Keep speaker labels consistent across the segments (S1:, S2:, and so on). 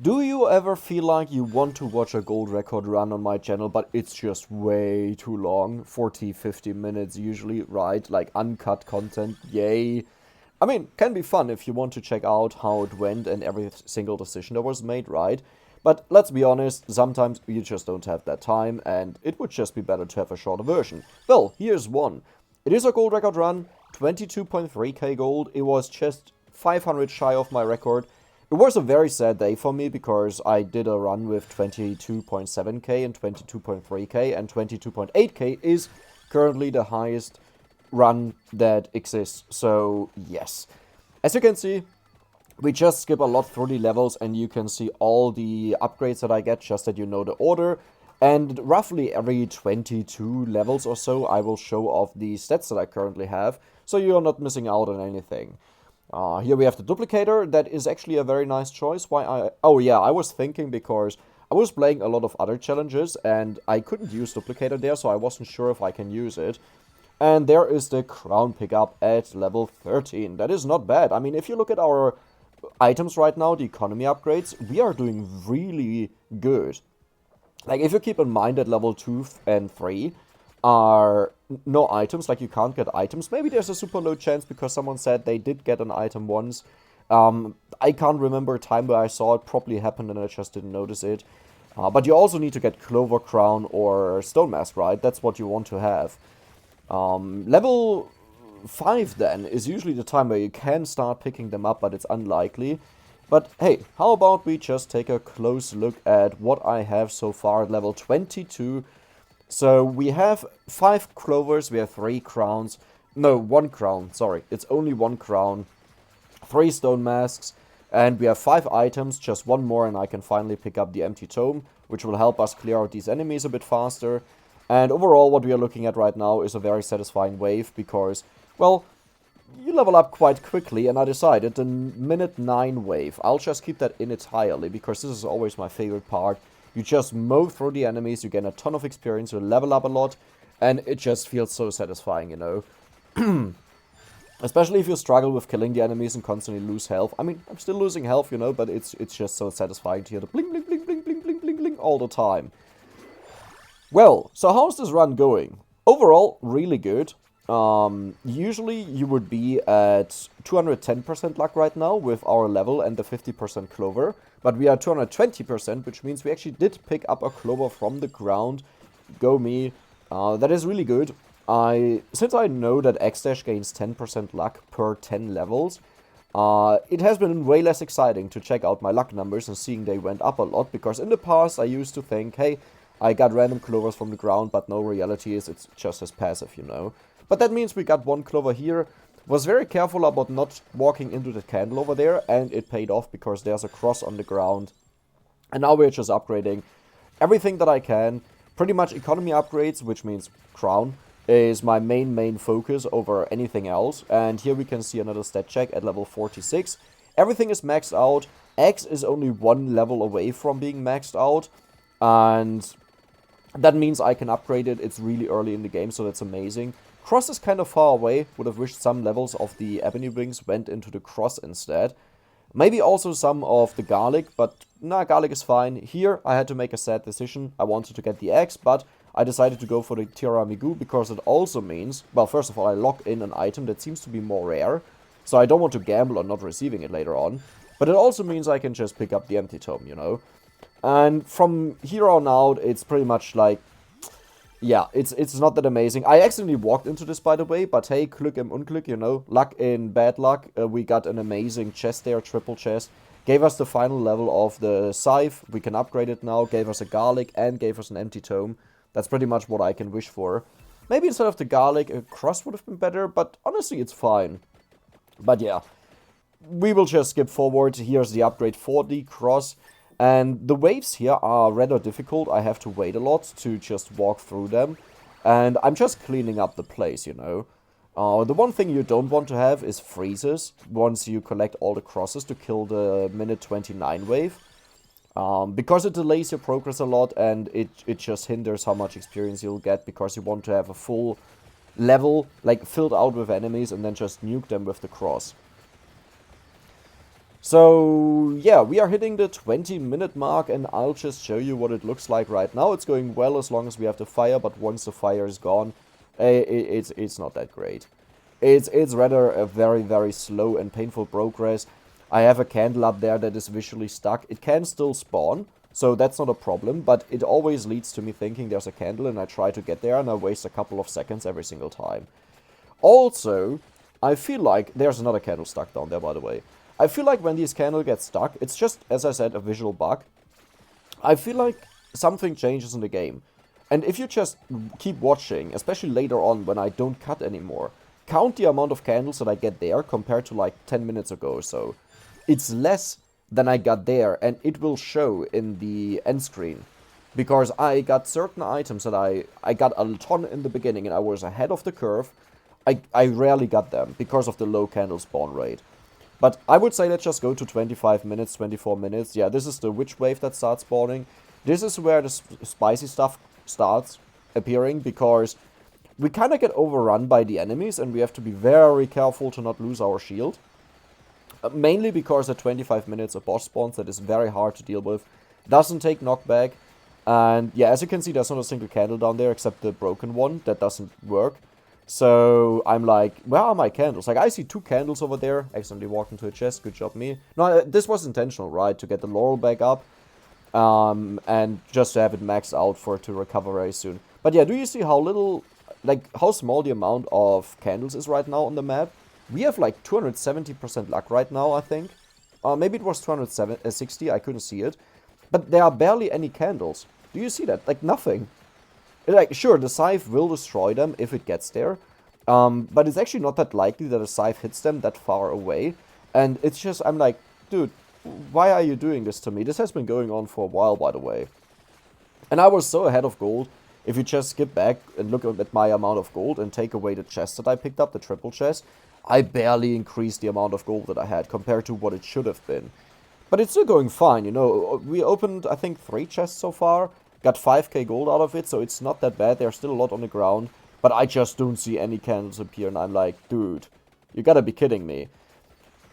S1: Do you ever feel like you want to watch a gold record run on my channel, but it's just way too long? 40, 50 minutes usually, right? Like uncut content, yay. I mean, can be fun if you want to check out how it went and every single decision that was made, right? But let's be honest, sometimes you just don't have that time, and it would just be better to have a shorter version. Well, here's one. It is a gold record run, 22.3k gold. It was just 500 shy of my record. It was a very sad day for me because I did a run with 22.7k and 22.3k, and 22.8k is currently the highest run that exists. So yes, as you can see, we just skip a lot through the levels and you can see all the upgrades that I get, just that you know the order. And roughly every 22 levels or so I will show off the stats that I currently have, so you're not missing out on anything. Here we have the duplicator. That is actually a very nice choice. Oh yeah, I was thinking because I was playing a lot of other challenges and I couldn't use duplicator there, so I wasn't sure if I can use it. And there is the crown pickup at level 13. That is not bad. I mean, if you look at our items right now, the economy upgrades, we are doing really good. Like, if you keep in mind that level 2 and 3 are no items, like you can't get items. Maybe there's a super low chance because someone said they did get an item once. I can't remember a time where I saw it probably happened and I just didn't notice it. But you also need to get Clover Crown or Stone Mask, right? That's what you want to have. Level 5 then is usually the time where you can start picking them up, but it's unlikely. But hey, how about we just take a close look at what I have so far at level 22. So we have 5 clovers, we have 3 crowns, no, 1 crown, sorry, it's only 1 crown, 3 stone masks, and we have 5 items, just 1 more and I can finally pick up the empty tome, which will help us clear out these enemies a bit faster. And overall what we are looking at right now is a very satisfying wave because, well, you level up quite quickly, and I decided the minute 9 wave, I'll just keep that in entirely because this is always my favorite part. You just mow through the enemies, you gain a ton of experience, you level up a lot, and it just feels so satisfying, you know. Especially if you struggle with killing the enemies and constantly lose health. I mean, I'm still losing health, you know, but it's just so satisfying to hear the bling, bling, bling, bling, bling, bling, bling, bling all the time. Well, so how's this run going? Overall, really good. Usually you would be at 210% luck right now with our level and the 50% clover, but we are 220%, which means we actually did pick up a clover from the ground. Go me. That is really good. Since I know that X-Dash gains 10% luck per 10 levels, it has been way less exciting to check out my luck numbers and seeing they went up a lot, because in the past I used to think, hey, I got random clovers from the ground, but no, reality is it's just as passive, you know. But that means we got 1 clover here. Was very careful about not walking into the candle over there, and it paid off because there's a cross on the ground. And now we're just upgrading everything that I can. Pretty much economy upgrades, which means crown, is my main focus over anything else. And here we can see another stat check at level 46. Everything is maxed out. X is only 1 level away from being maxed out. And that means I can upgrade it. It's really early in the game, so that's amazing. Cross is kind of far away. Would have wished some levels of the Ebony Wings went into the cross instead. Maybe also some of the garlic, but nah, garlic is fine. Here I had to make a sad decision. I wanted to get the X, but I decided to go for the tiramisu because it also means, well, first of all, I lock in an item that seems to be more rare, so I don't want to gamble on not receiving it later on. But it also means I can just pick up the empty tome, you know. And from here on out, it's pretty much like, yeah, it's not that amazing. I accidentally walked into this, by the way, but hey, Glück im Unglück, you know, luck in bad luck. We got an amazing chest there, triple chest. Gave us the final level of the scythe. We can upgrade it now. Gave us a garlic and gave us an empty tome. That's pretty much what I can wish for. Maybe instead of the garlic, a cross would have been better, but honestly, it's fine. But yeah, we will just skip forward. Here's the upgrade for the cross. And the waves here are rather difficult. I have to wait a lot to just walk through them. And I'm just cleaning up the place, you know. The one thing you don't want to have is freezes once you collect all the crosses to kill the minute 29 wave. Because it delays your progress a lot and it just hinders how much experience you'll get, because you want to have a full level, like, filled out with enemies and then just nuke them with the cross. So, yeah, we are hitting the 20-minute mark, and I'll just show you what it looks like right now. It's going well as long as we have the fire, but once the fire is gone, it's not that great. It's rather a very, very slow and painful progress. I have a candle up there that is visually stuck. It can still spawn, so that's not a problem, but it always leads to me thinking there's a candle, and I try to get there, and I waste a couple of seconds every single time. Also, I feel like... There's another candle stuck down there, by the way. I feel like when these candles get stuck, it's just, as I said, a visual bug. I feel like something changes in the game. And if you just keep watching, especially later on when I don't cut anymore, count the amount of candles that I get there compared to like 10 minutes ago or so. It's less than I got there, and it will show in the end screen. Because I got certain items that I got a ton in the beginning, and I was ahead of the curve. I rarely got them because of the low candle spawn rate. But I would say let's just go to 25 minutes, 24 minutes. Yeah, this is the witch wave that starts spawning. This is where the spicy stuff starts appearing, because we kind of get overrun by the enemies, and we have to be very careful to not lose our shield. Mainly because at 25 minutes a boss spawns that is very hard to deal with. Doesn't take knockback. And yeah, as you can see, there's not a single candle down there except the broken one that doesn't work. So I'm like, where are my candles? Like, I see 2 candles over there. Accidentally walked into a chest. Good job, me. No, this was intentional, right? To get the laurel back up. And just to have it maxed out for it to recover very soon. But yeah, do you see how little, like, how small the amount of candles is right now on the map? We have like 270% luck right now, I think. Maybe it was 260, I couldn't see it. But there are barely any candles. Do you see that? Like, nothing. Like, sure, the scythe will destroy them if it gets there. But it's actually not that likely that a scythe hits them that far away. And it's just, I'm like, dude, why are you doing this to me? This has been going on for a while, by the way. And I was so ahead of gold. If you just skip back and look at my amount of gold and take away the chest that I picked up, the triple chest, I barely increased the amount of gold that I had compared to what it should have been. But it's still going fine, you know. We opened, I think, 3 chests so far. Got 5k gold out of it, so it's not that bad. There's still a lot on the ground. But I just don't see any candles appear, and I'm like, dude, you gotta be kidding me.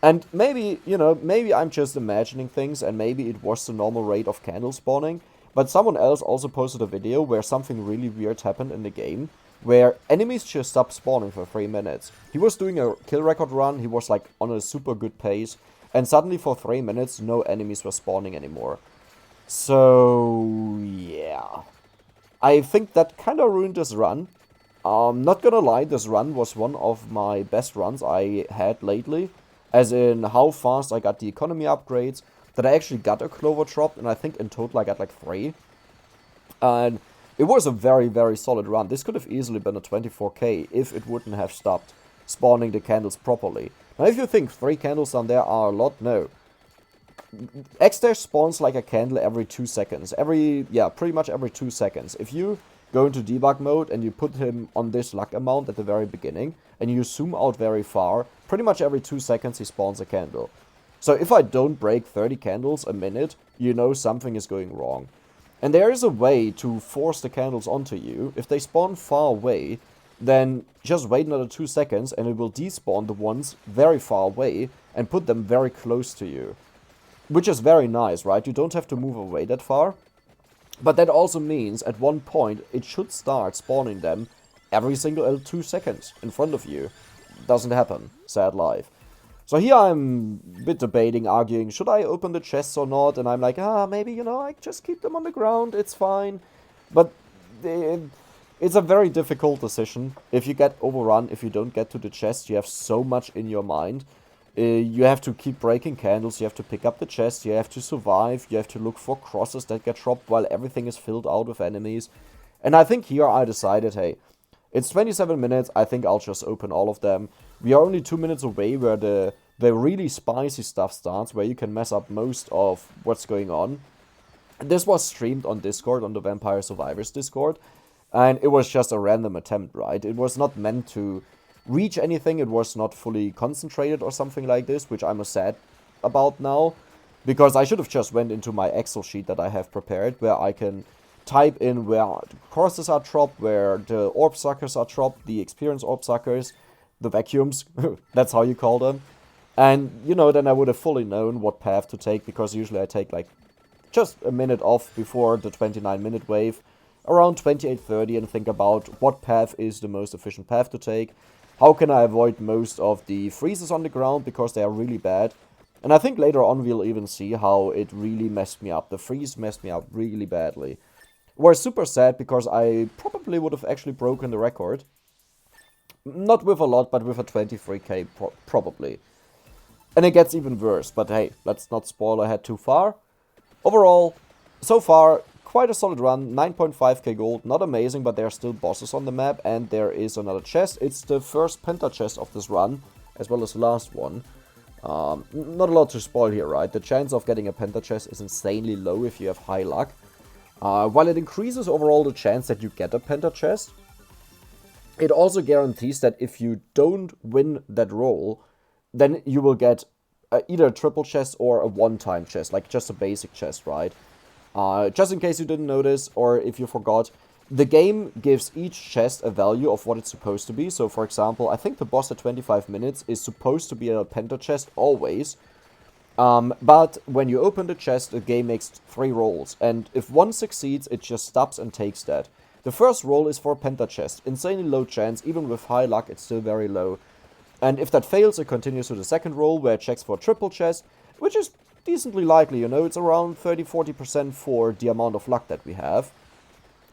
S1: And maybe, you know, maybe I'm just imagining things, and maybe it was the normal rate of candle spawning. But someone else also posted a video where something really weird happened in the game, where enemies just stopped spawning for 3 minutes. He was doing a kill record run, he was like on a super good pace, and suddenly for 3 minutes no enemies were spawning anymore. So, yeah. I think that kinda ruined this run. Not gonna lie, this run was one of my best runs I had lately. As in how fast I got the economy upgrades, that I actually got a clover drop, and I think in total I got like 3. And it was a very, very solid run. This could have easily been a 24k if it wouldn't have stopped spawning the candles properly. Now if you think 3 candles down there are a lot, no. X-Dash spawns like a candle every 2 seconds. Pretty much every 2 seconds. If you go into debug mode and you put him on this luck amount at the very beginning, and you zoom out very far, pretty much every 2 seconds he spawns a candle. So if I don't break 30 candles a minute, you know something is going wrong. And there is a way to force the candles onto you. If they spawn far away, then just wait another 2 seconds and it will despawn the ones very far away and put them very close to you. Which is very nice, right? You don't have to move away that far. But that also means at one point it should start spawning them every single 2 seconds in front of you. Doesn't happen. Sad life. So here I'm a bit debating, arguing, should I open the chests or not? And I'm like, maybe, you know, I just keep them on the ground, it's fine. But it's a very difficult decision. If you get overrun, if you don't get to the chest, you have so much in your mind. You have to keep breaking candles, you have to pick up the chest, you have to survive, you have to look for crosses that get dropped while everything is filled out with enemies. And I think here I decided, hey, it's 27 minutes, I think I'll just open all of them. We are only 2 minutes away where the really spicy stuff starts, where you can mess up most of what's going on. This was streamed on Discord, on the Vampire Survivors Discord, and it was just a random attempt, right? It was not meant to reach anything, it was not fully concentrated or something like this, which I'm sad about now, because I should have just went into my Excel sheet that I have prepared, where I can type in where the crosses are dropped, where the orb suckers are dropped, the experience orb suckers, the vacuums, that's how you call them. And, you know, then I would have fully known what path to take, because usually I take, like, just a minute off before the 29-minute wave, around 28:30, and think about what path is the most efficient path to take. How can I avoid most of the freezes on the ground, because they are really bad. And I think later on we'll even see how it really messed me up. The freeze messed me up really badly. Was super sad, because I probably would have actually broken the record. Not with a lot, but with a 23k probably. And it gets even worse, but hey, let's not spoil ahead too far. Overall, so far, quite a solid run, 9.5k gold, not amazing, but there are still bosses on the map, and there is another chest. It's the first Penta chest of this run, as well as the last one. Not a lot to spoil here, right? The chance of getting a Penta chest is insanely low if you have high luck. While it increases overall the chance that you get a Penta chest, it also guarantees that if you don't win that roll, then you will get either a triple chest or a one-time chest, like just a basic chest, right? Just in case you didn't notice, or if you forgot, the game gives each chest a value of what it's supposed to be. So, for example, I think the boss at 25 minutes is supposed to be a Penta chest always. But when you open the chest, the game makes 3 rolls, and if one succeeds, it just stops and takes that. The first roll is for a Penta chest, insanely low chance, even with high luck, it's still very low. And if that fails, it continues to the second roll, where it checks for a triple chest, which is decently likely, you know, it's around 30-40% for the amount of luck that we have.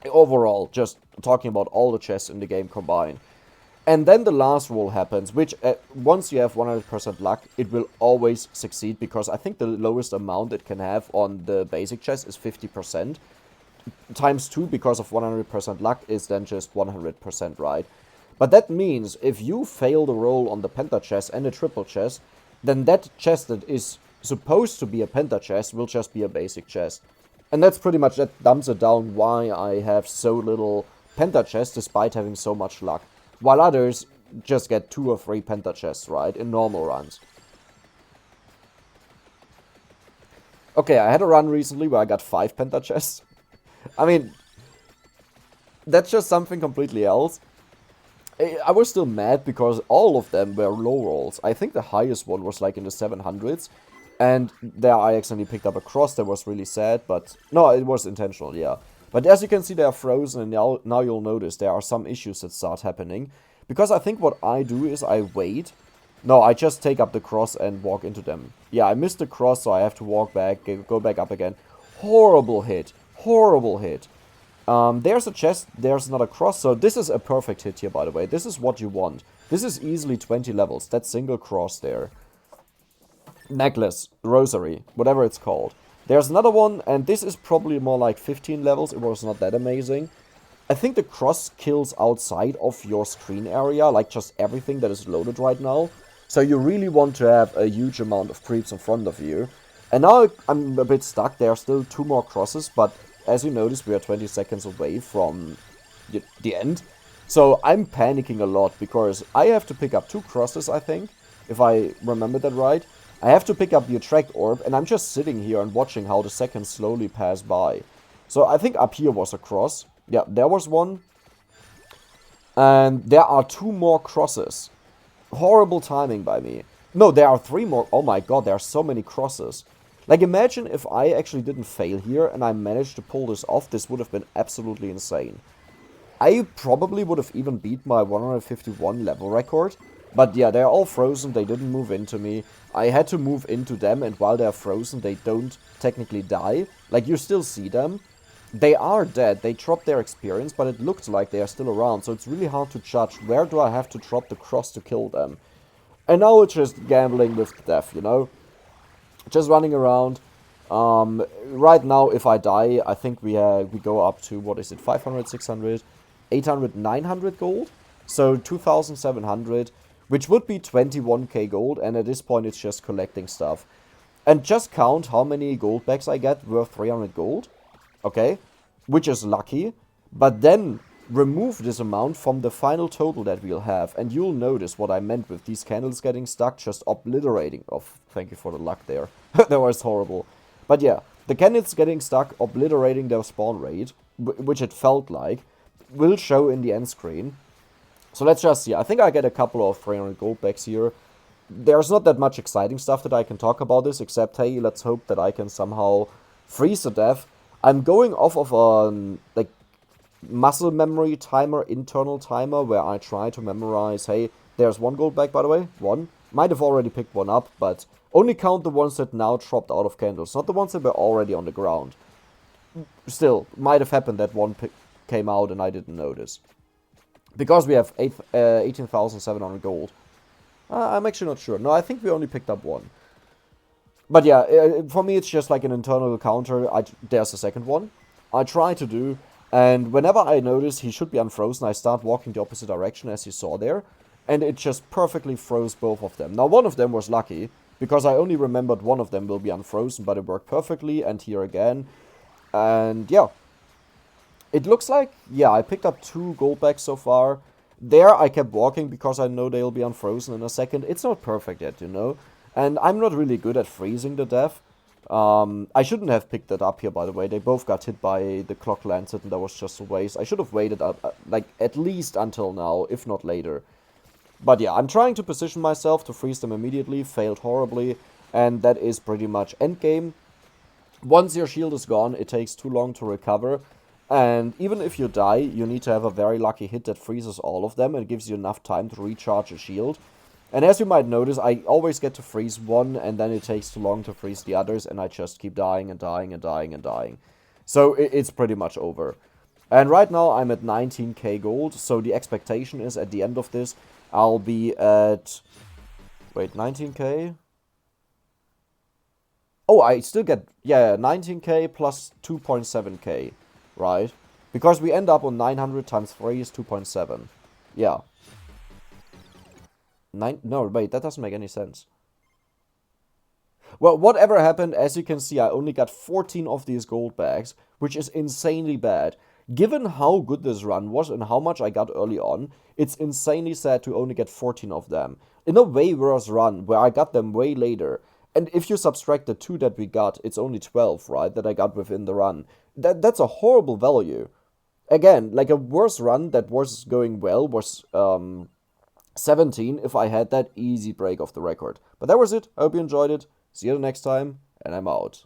S1: Overall, just talking about all the chests in the game combined. And then the last roll happens, which once you have 100% luck, it will always succeed, because I think the lowest amount it can have on the basic chest is 50%. Times 2, because of 100% luck, is then just 100%, right? But that means if you fail the roll on the Penta chest and the triple chest, then that chest that is supposed to be a Penta chest will just be a basic chest. And that's pretty much, that dumbs it down why I have so little Penta chests despite having so much luck. While others just get 2 or 3 Penta chests, right, in normal runs. Okay, I had a run recently where I got 5 Penta chests. I mean, that's just something completely else. I was still mad because all of them were low rolls. I think the highest one was like in the 700s. And there I accidentally picked up a cross. That was really sad, but no, it was intentional, yeah. But as you can see, they are frozen, and now you'll notice there are some issues that start happening. Because I think what I do is I wait. No, I just take up the cross and walk into them. Yeah, I missed the cross, so I have to walk back, go back up again. Horrible hit. Horrible hit. There's a chest, there's another cross, so this is a perfect hit here, by the way. This is what you want. This is easily 20 levels, that single cross there. Necklace, rosary, whatever it's called. There's another one, and this is probably more like 15 levels, it was not that amazing. I think the cross kills outside of your screen area, like just everything that is loaded right now. So you really want to have a huge amount of creeps in front of you. And now I'm a bit stuck, there are still 2 more crosses, but as you notice, we are 20 seconds away from the end. So I'm panicking a lot, because I have to pick up 2 crosses, I think, if I remember that right. I have to pick up the attract orb, and I'm just sitting here and watching how the seconds slowly pass by. So I think up here was a cross. Yeah, there was one. And there are 2 more crosses. Horrible timing by me. No, there are 3 more. Oh my god, there are so many crosses. Like, imagine if I actually didn't fail here and I managed to pull this off. This would have been absolutely insane. I probably would have even beat my 151 level record. But yeah, they're all frozen, they didn't move into me. I had to move into them, and while they're frozen, they don't technically die. Like, you still see them. They are dead, they dropped their experience, but it looked like they are still around. So it's really hard to judge, where do I have to drop the cross to kill them? And now it's just gambling with death, you know? Just running around. Right now, if I die, I think we go up to, what is it, 500, 600, 800, 900 gold? So 2,700, which would be 21k gold, and at this point it's just collecting stuff. And just count how many gold bags I get worth 300 gold, okay? Which is lucky, but then remove this amount from the final total that we'll have, and you'll notice what I meant with these candles getting stuck, just obliterating. Oh, thank you for the luck there. That was horrible. But yeah, the candles getting stuck, obliterating their spawn rate, which it felt like, will show in the end screen. So let's just see. I think I get a couple of 300 gold bags here. there's not that much exciting stuff that I can talk about this, except, hey, let's hope that I can somehow freeze to death. I'm going off of a, like, muscle memory timer, internal timer, where I try to memorize, hey, there's one gold bag, by the way, one. Might have already picked one up, but only count the ones that now dropped out of candles, not the ones that were already on the ground. Still, might have happened that one came out and I didn't notice. Because we have 18,700 gold. I'm actually not sure. No, I think we only picked up one. But yeah, for me it's just like an internal counter. There's a second one. I try to do, and whenever I notice he should be unfrozen, I start walking the opposite direction as you saw there. And it just perfectly froze both of them. Now one of them was lucky, because I only remembered one of them will be unfrozen, but it worked perfectly, and here again. And yeah. It looks like, yeah, I picked up 2 gold bags so far. There I kept walking because I know they'll be unfrozen in a second. It's not perfect yet, you know. And I'm not really good at freezing to death. I shouldn't have picked that up here, by the way. They both got hit by the clock lancet and that was just a waste. I should have waited like at least until now, if not later. But yeah, I'm trying to position myself to freeze them immediately. Failed horribly. And that is pretty much endgame. Once your shield is gone, it takes too long to recover. And even if you die, you need to have a very lucky hit that freezes all of them and gives you enough time to recharge a shield. And as you might notice, I always get to freeze one and then it takes too long to freeze the others and I just keep dying and dying and dying and dying. So it's pretty much over. And right now I'm at 19k gold, so the expectation is at the end of this I'll be at... Wait, 19k? Oh, I still get... Yeah, 19k plus 2.7k. Right? Because we end up on 900 times 3 is 2.7. Yeah. No, wait, that doesn't make any sense. Well, whatever happened, as you can see, I only got 14 of these gold bags, which is insanely bad. Given how good this run was and how much I got early on, it's insanely sad to only get 14 of them. In a way worse run, where I got them way later. And if you subtract the 2 that we got, it's only 12, right, that I got within the run. That's a horrible value. Again, like a worse run that was going well was 17 if I had that easy break of the record. But that was it. I hope you enjoyed it. See you next time, and I'm out.